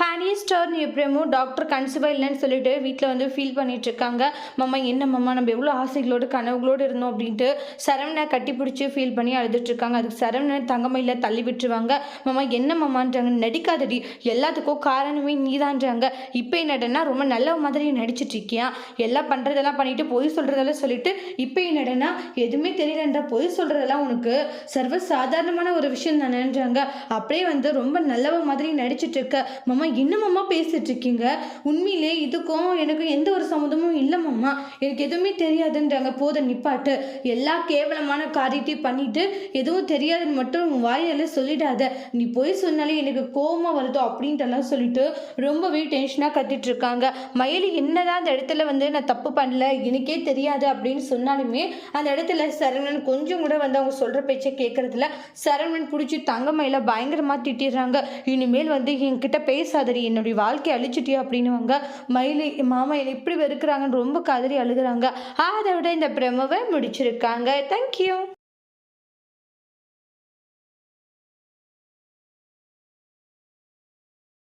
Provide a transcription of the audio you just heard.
ஹானி star எப்படியும் doctor கன்சீவாக இல்லைன்னு சொல்லிட்டு வீட்டில் வந்து ஃபீல் பண்ணிட்டு இருக்காங்க. மாமா என்ன மாமா நம்ம எவ்வளோ ஆசைகளோடு கனவுகளோடு இருந்தோம் அப்படின்ட்டு சரவணை கட்டி பிடிச்சி ஃபீல் பண்ணி அழுதுட்டு இருக்காங்க. அதுக்கு சரவணன் தங்கமயில தள்ளி விட்டுருவாங்க. மாமா என்ன மாமான்றாங்க, நடிக்காதடி, எல்லாத்துக்கும் காரணமே நீதான்றாங்க. இப்போ என்னடனா ரொம்ப நல்ல மாதிரி நடிச்சிட்டு இருக்கியா, எல்லாம் பண்ணுறதெல்லாம் பண்ணிட்டு பொய் சொல்கிறதெல்லாம் சொல்லிட்டு இப்போ என்னடனா எதுவுமே தெரியலன்ற பொய் சொல்கிறதெல்லாம் உனக்கு சர்வ சாதாரணமான ஒரு விஷயம் தானேன்றாங்க. அப்படியே வந்து ரொம்ப நல்லவ மாதிரி நடிச்சிட்டு இருக்க மாமா, என்ன மாமா பேசிட்டு இருக்கீங்க, உண்மையிலே இதுக்கும் எனக்கு எந்த ஒரு சம்மந்தமும் இல்லை மாமா, எனக்கு எதுவுமே தெரியாதுன்றாங்க. போத நிப்பாட்டு, எல்லா கேவலமான காரியத்தையும் பண்ணிட்டு எதுவும் தெரியாதுன்னு மட்டும் உன் வாயால சொல்லிடாத, நீ போய் சொன்னாலே எனக்கு கோபமா வருதோ அப்படின்ட்டுலாம் சொல்லிட்டு ரொம்பவே டென்ஷனாக கத்திட்டு இருக்காங்க. மயிலி என்னதான் அந்த இடத்துல வந்து நான் தப்பு பண்ணல எனக்கே தெரியாது அப்படின்னு சொன்னாலுமே அந்த இடத்துல சரவணன் கொஞ்சம் கூட வந்து அவங்க சொல்ற பேச்சை கேட்கறதுல சரவணன் பிடிச்சி தங்கமயில பயங்கரமா திட்டிடுறாங்க. இனிமேல் வந்து என்கிட்ட பேசாதடி, என்னுடைய வாழ்க்கையை அழிச்சிட்டியா அப்படின்னுவாங்க. மயிலி மாமா என்னை இப்படி வெறுக்கிறாங்கன்னு ரொம்ப கதறி அழுகுறாங்க. அதை விட இந்த பிரமவை முடிச்சிருக்காங்க. தேங்க்யூ.